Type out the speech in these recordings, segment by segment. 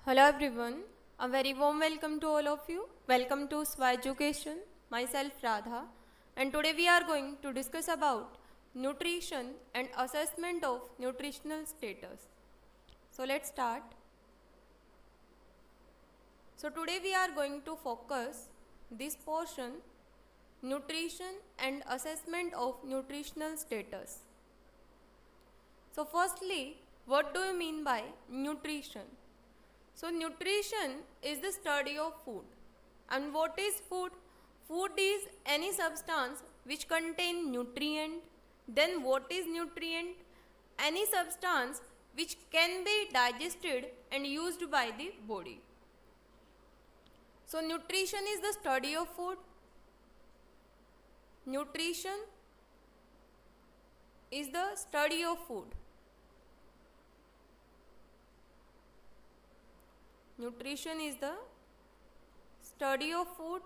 Hello everyone, a very warm welcome to all of you. Welcome to SWA Education, myself Radha, and today we are going to discuss about nutrition and assessment of nutritional status. So let's start. So today we are going to focus this portion, nutrition and assessment of nutritional status. So firstly, what do you mean by nutrition? So nutrition is the study of food. And what is food? Food is any substance which contain nutrient. Then what is nutrient? Any substance which can be digested and used by the body. So nutrition is the study of food. Nutrition is the study of food. Nutrition is the study of food,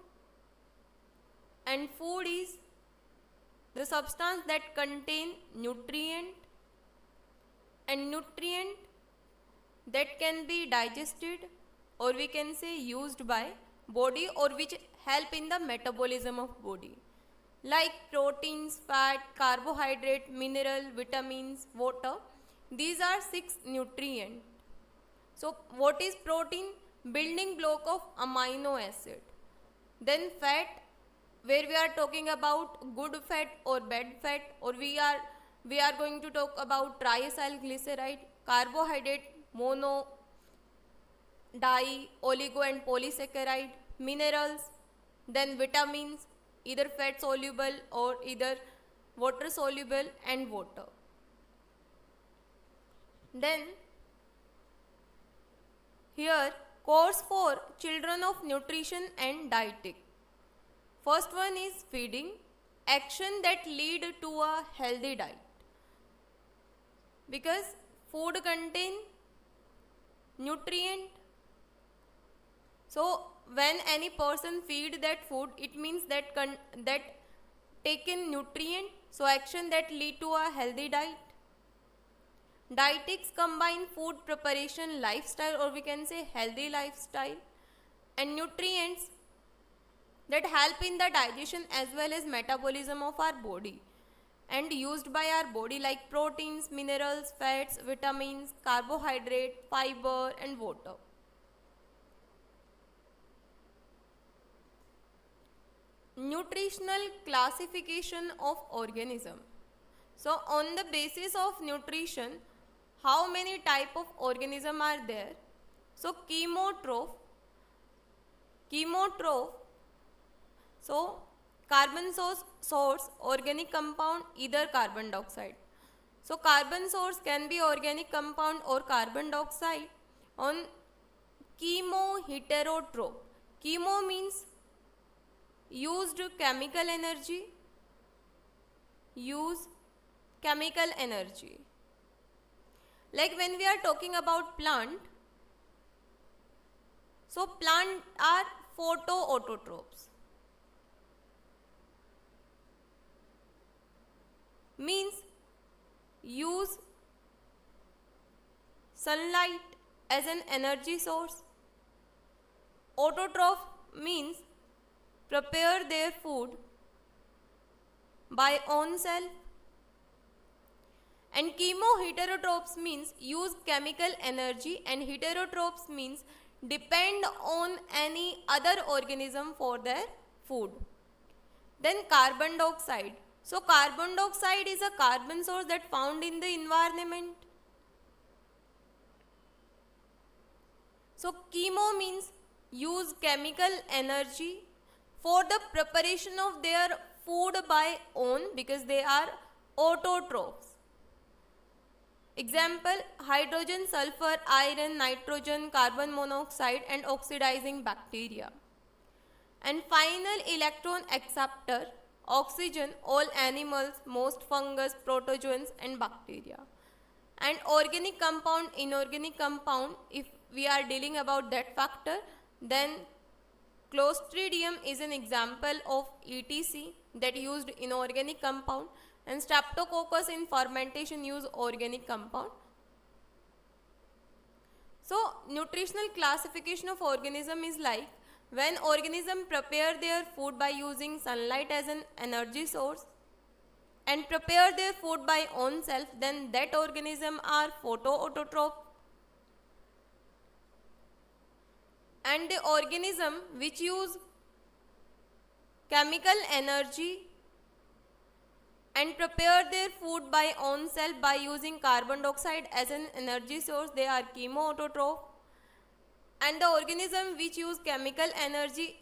and food is the substance that contain nutrient, and nutrient that can be digested or we can say used by body or which help in the metabolism of body, like proteins, fat, carbohydrate, mineral, vitamins, water. These are 6 nutrients. So what is protein? Building block of amino acid. Then fat, where we are talking about good fat or bad fat, or we are going to talk about triacylglyceride. Carbohydrate, mono, di, oligo and polysaccharide. Minerals, then vitamins, either fat soluble or either water soluble, and water. Then here, course for children of nutrition and dieting. First one is feeding, action that lead to a healthy diet. Because food contain nutrient. So when any person feed that food, it means that taken nutrient. So action that lead to a healthy diet. Dietetics combine food preparation, lifestyle, or we can say healthy lifestyle, and nutrients that help in the digestion as well as metabolism of our body and used by our body, like proteins, minerals, fats, vitamins, carbohydrate, fiber and water. Nutritional classification of organism. So on the basis of nutrition, how many type of organism are there? So chemotroph, so carbon source organic compound, either carbon dioxide. So carbon source can be organic compound or carbon dioxide. On chemoheterotroph, chemo means used chemical energy, like when we are talking about plant, so plant are photoautotrophs, means use sunlight as an energy source. Autotroph means prepare their food by own self. And chemoheterotrophs means use chemical energy, and heterotrophs means depend on any other organism for their food. Then carbon dioxide. So carbon dioxide is a carbon source that found in the environment. So chemo means use chemical energy for the preparation of their food by own, because they are autotrophs. Example, hydrogen, sulfur, iron, nitrogen, carbon monoxide and oxidizing bacteria. And final electron acceptor, oxygen, all animals, most fungus, protozoans and bacteria. And organic compound, inorganic compound, if we are dealing about that factor, then Clostridium is an example of ETC that used inorganic compound, and Streptococcus in fermentation use organic compound. So nutritional classification of organism is like when organism prepare their food by using sunlight as an energy source and prepare their food by own self, then that organism are photoautotroph. And the organism which use chemical energy and prepare their food by own self by using carbon dioxide as an energy source, they are chemoautotroph. And the organism which use chemical energy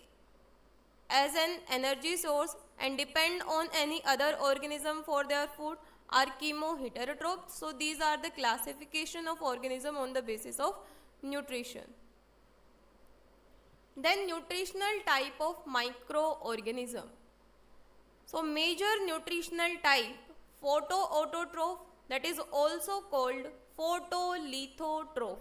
as an energy source and depend on any other organism for their food are chemoheterotroph. So these are the classification of organism on the basis of nutrition. Then nutritional type of microorganism. So major nutritional type photoautotroph, that is also called photolithotroph.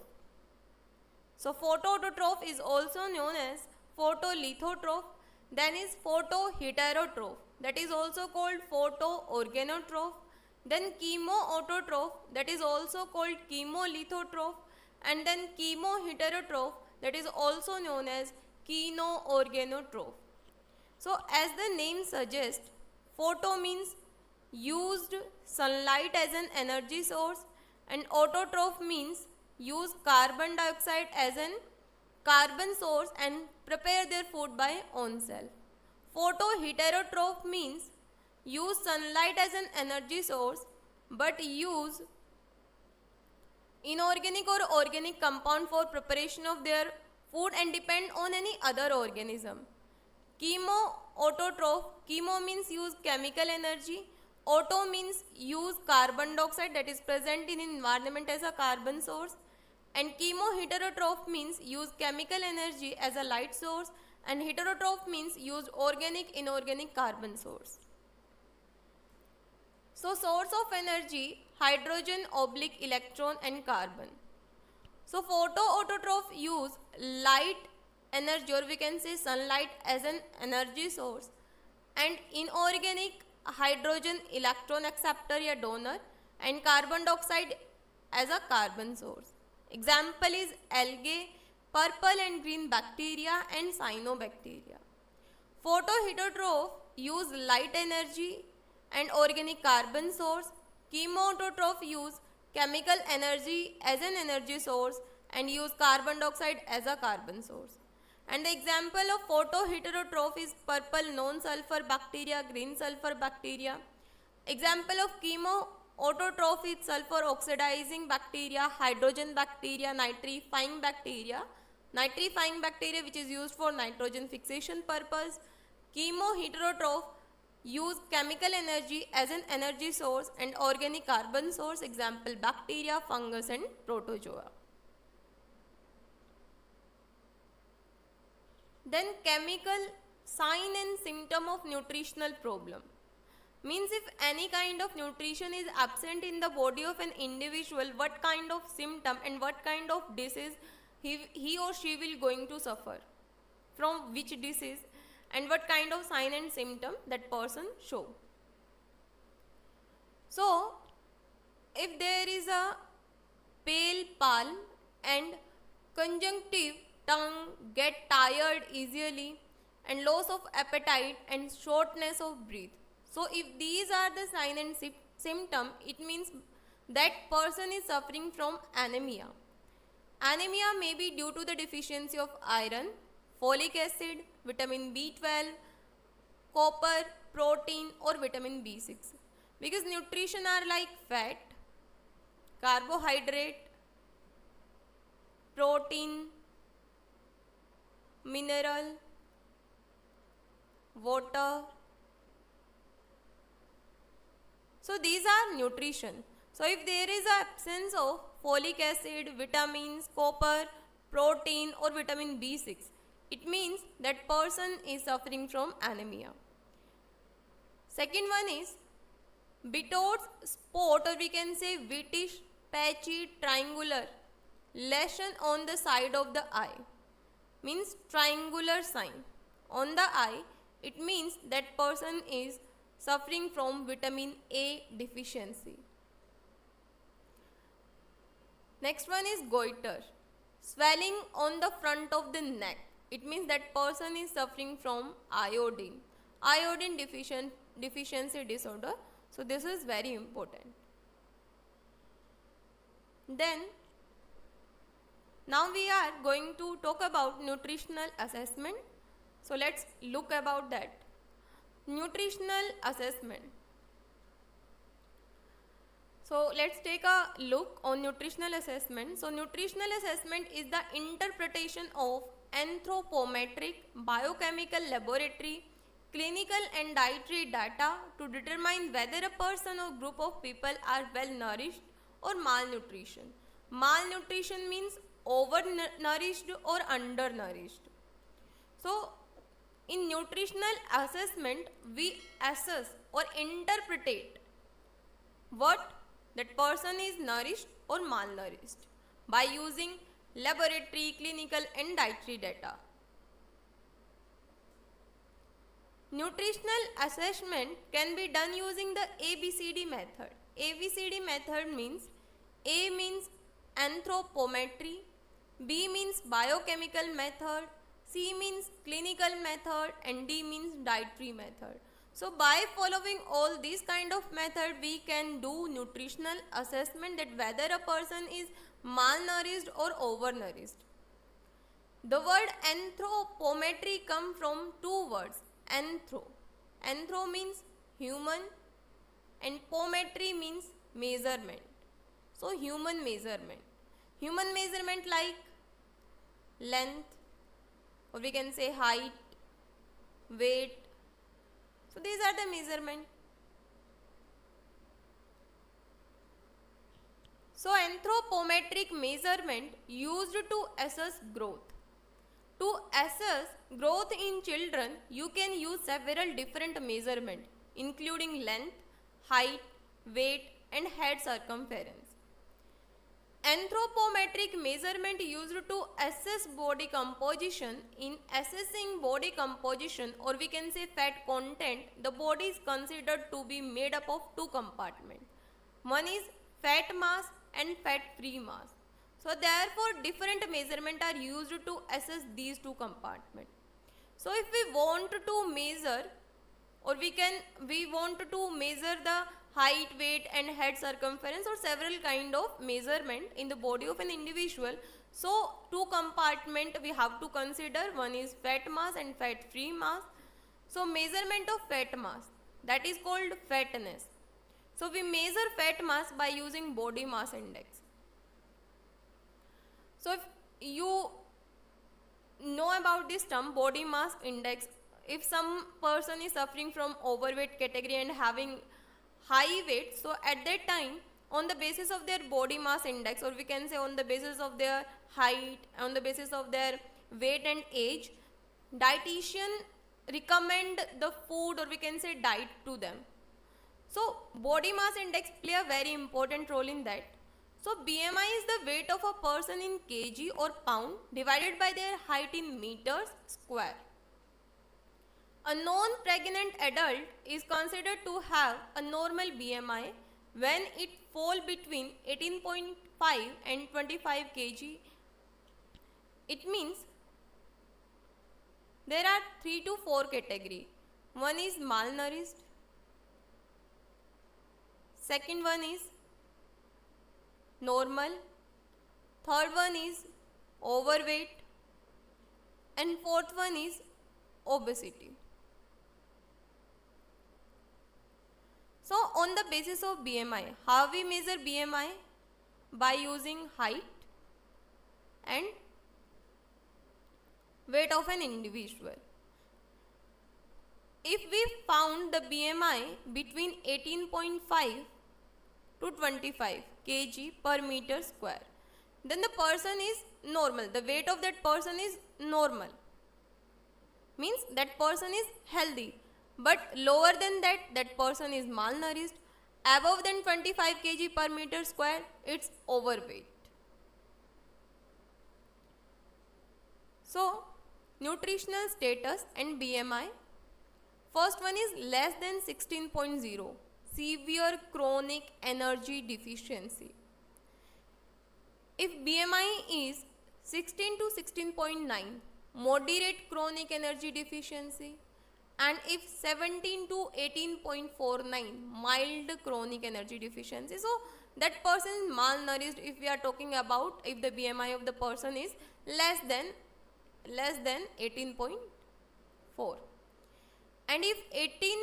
So photoautotroph is also known as photolithotroph. Then is photoheterotroph, that is also called photoorganotroph. Then chemoautotroph, that is also called chemolithotroph. And then chemoheterotroph, that is also known as chenoorganotroph. So as the name suggests, photo means used sunlight as an energy source and autotroph means use carbon dioxide as an carbon source and prepare their food by own self. Photoheterotroph means use sunlight as an energy source but use inorganic or organic compound for preparation of their food and depend on any other organism. Chemoautotroph, chemo means use chemical energy, auto means use carbon dioxide that is present in environment as a carbon source, and chemoheterotroph means use chemical energy as a light source, and heterotroph means use organic inorganic carbon source. So source of energy, hydrogen oblique electron and carbon. So photoautotroph use light energy or we can say sunlight as an energy source and inorganic hydrogen electron acceptor या donor and carbon dioxide as a carbon source. Example is algae, purple and green bacteria and cyanobacteria. Photoheterotroph use light energy and organic carbon source. Chemoautotroph use chemical energy as an energy source and use carbon dioxide as a carbon source. And the example of photoheterotroph is purple non-sulfur bacteria, green sulfur bacteria. Example of chemoautotroph is sulfur oxidizing bacteria, hydrogen bacteria, nitrifying bacteria. Nitrifying bacteria which is used for nitrogen fixation purpose. Chemoheterotroph use chemical energy as an energy source and organic carbon source. Example bacteria, fungus and protozoa. Then chemical sign and symptom of nutritional problem. Means if any kind of nutrition is absent in the body of an individual, what kind of symptom and what kind of disease he or she will going to suffer, from which disease and what kind of sign and symptom that person show. So if there is a pale palm and conjunctive tongue, get tired easily and loss of appetite and shortness of breath. So if these are the sign and symptom, it means that person is suffering from anemia. Anemia may be due to the deficiency of iron, folic acid, vitamin B12, copper, protein or vitamin B6. Because nutrition are like fat, carbohydrate, protein, mineral, water. So these are nutrition. So if there is an absence of folic acid, vitamins, copper, protein or vitamin B6, it means that person is suffering from anemia. Second one is Bitor's spot or we can say whitish, patchy, triangular lesion on the side of the eye. Means triangular sign on the eye. It means that person is suffering from vitamin A deficiency. Next one is goiter. Swelling on the front of the neck. It means that person is suffering from iodine deficiency disorder. So this is very important. Then now we are going to talk about nutritional assessment. So let's look about that. Nutritional assessment. So let's take a look on nutritional assessment. So nutritional assessment is the interpretation of anthropometric, biochemical laboratory, clinical and dietary data to determine whether a person or group of people are well nourished or malnutrition. Malnutrition means overnourished or undernourished. So in nutritional assessment, we assess or interpret what that person is nourished or malnourished by using laboratory, clinical and dietary data. Nutritional assessment can be done using the ABCD method. ABCD method means A means anthropometry, B means biochemical method, C means clinical method and D means dietary method. So by following all these kind of method, we can do nutritional assessment that whether a person is malnourished or overnourished. The word anthropometry comes from two words. Anthro means human and pometry means measurement. So human measurement. Human measurement like length, or we can say height, weight. So these are the measurement. So anthropometric measurement used to assess growth. To assess growth in children, you can use several different measurements including length, height, weight and head circumference. Anthropometric measurement used to assess body composition. In assessing body composition, or we can say fat content, the body is considered to be made up of two compartments. One is fat mass and fat free mass. So therefore different measurements are used to assess these two compartments. So if we want to measure, or we want to measure the height, weight and head circumference or several kind of measurement in the body of an individual. So two compartment we have to consider, one is fat mass and fat free mass. So measurement of fat mass, that is called fatness. So we measure fat mass by using body mass index. So if you know about this term body mass index, if some person is suffering from overweight category and having high weight, so at that time on the basis of their body mass index, or we can say on the basis of their height, on the basis of their weight and age, dietitian recommend the food, or we can say diet to them. So body mass index play a very important role in that. So BMI is the weight of a person in kg or pound divided by their height in meters square. A non-pregnant adult is considered to have a normal BMI when it falls between 18.5 and 25 kg. It means there are 3 to 4 categories. One is malnourished, second one is normal, third one is overweight and fourth one is obesity. So on the basis of BMI, how we measure BMI? By using height and weight of an individual. If we found the BMI between 18.5 to 25 kg per meter square, then the person is normal. The weight of that person is normal. Means that person is healthy. But lower than that, that person is malnourished. Above than 25 kg per meter square, it's overweight. So, nutritional status and BMI. First one is less than 16.0, severe chronic energy deficiency. If BMI is 16 to 16.9 moderate chronic energy deficiency, and if 17 to 18.49 mild chronic energy deficiency. So that person is malnourished if we are talking about if the BMI of the person is less than 18.4, and if 18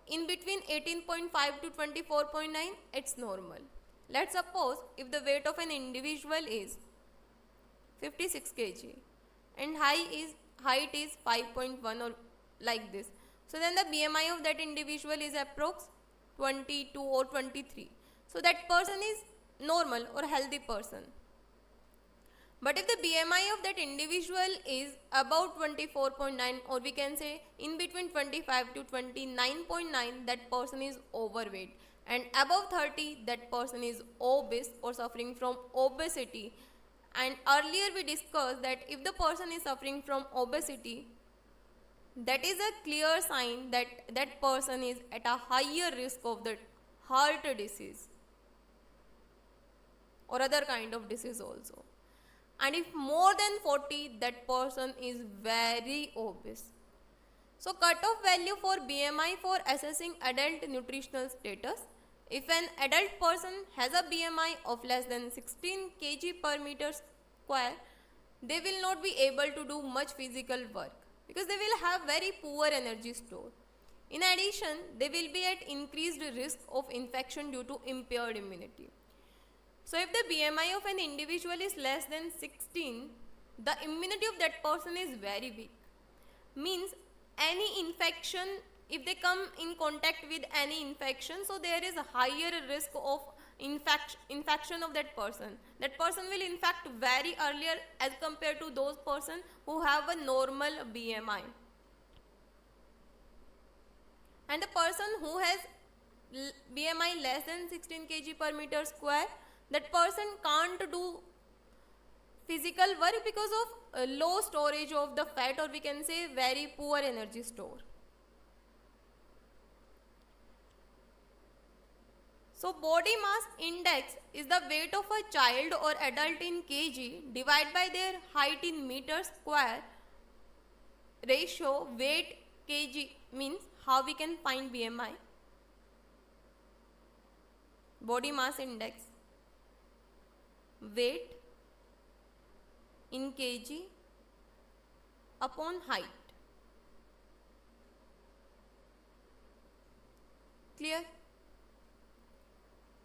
in between 18.5 to 24.9, it's normal. Let's suppose if the weight of an individual is 56 kg and height is 5.1 or like this, so then the BMI of that individual is approx 22 or 23. So that person is normal or healthy person. But if the BMI of that individual is about 24.9, or we can say in between 25 to 29.9, that person is overweight, and above 30, that person is obese or suffering from obesity. And earlier we discussed that if the person is suffering from obesity, that is a clear sign that that person is at a higher risk of the heart disease or other kind of disease also. And if more than 40, that person is very obese. So cutoff value for BMI for assessing adult nutritional status: if an adult person has a BMI of less than 16 kg per meter square, they will not be able to do much physical work because they will have very poor energy store. In addition, they will be at increased risk of infection due to impaired immunity. So if the BMI of an individual is less than 16, the immunity of that person is very weak. Means any infection, if they come in contact with any infection, so there is a higher risk of infection of that person. That person will infect very earlier as compared to those person who have a normal BMI. And the person who has BMI less than 16 kg per meter square, that person can't do physical work because of low storage of the fat, or we can say very poor energy store. So body mass index is the weight of a child or adult in kg divided by their height in meter square ratio weight kg. Means how we can find BMI. Body mass index, weight in kg upon height. Clear?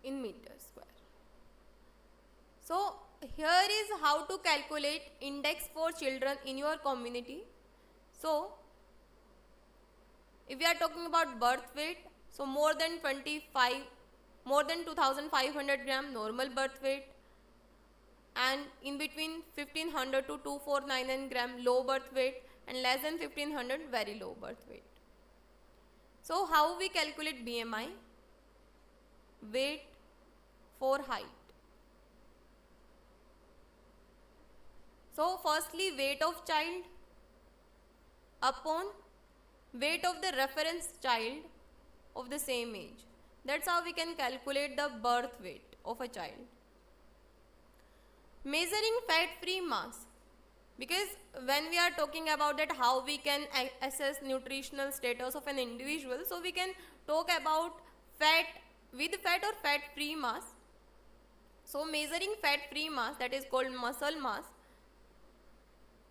In meter square. So here is how to calculate index for children in your community. So if we are talking about birth weight, so more than 2500 gram normal birth weight, and in between 1500 to 2499 gram low birth weight, and less than 1500 very low birth weight. So how we calculate BMI? Weight for height. So firstly, weight of child upon weight of the reference child of the same age. That's how we can calculate the birth weight of a child. Measuring fat-free mass, because when we are talking about that how we can assess nutritional status of an individual, so we can talk about fat with fat or fat-free mass. So measuring fat-free mass, that is called muscle mass.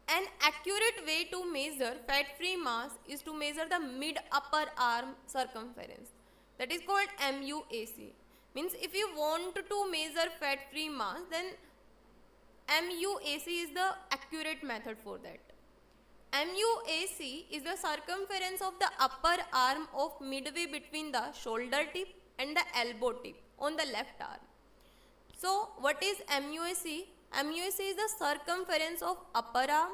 An accurate way to measure fat-free mass is to measure the mid-upper arm circumference. That is called MUAC. Means if you want to measure fat-free mass, then MUAC is the accurate method for that. MUAC is the circumference of the upper arm of midway between the shoulder tip and the elbow tip on the left arm. So what is MUAC? MUAC is the circumference of upper arm,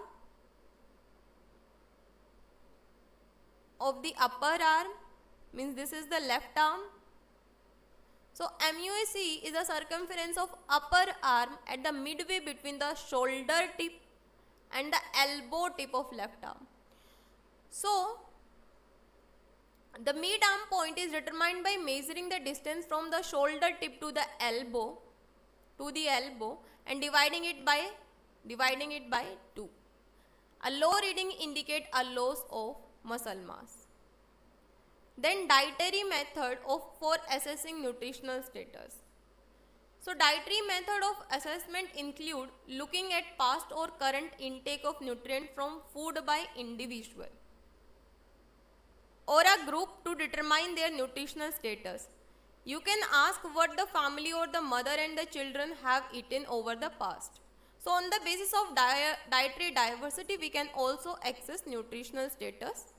of the upper arm, means this is the left arm. So MUAC is the circumference of upper arm at the midway between the shoulder tip and the elbow tip of left arm. So the mid arm point is determined by measuring the distance from the shoulder tip to the elbow and dividing it by dividing it by 2. A low reading indicate a loss of muscle mass. Then dietary method for assessing nutritional status. So dietary method of assessment include looking at past or current intake of nutrient from food by individual or a group to determine their nutritional status. You can ask what the family or the mother and the children have eaten over the past. So on the basis of dietary diversity, we can also access nutritional status.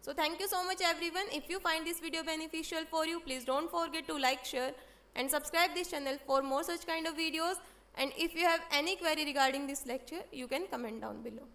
So thank you so much everyone. If you find this video beneficial for you, please don't forget to like, share and subscribe this channel for more such kind of videos. And if you have any query regarding this lecture, you can comment down below.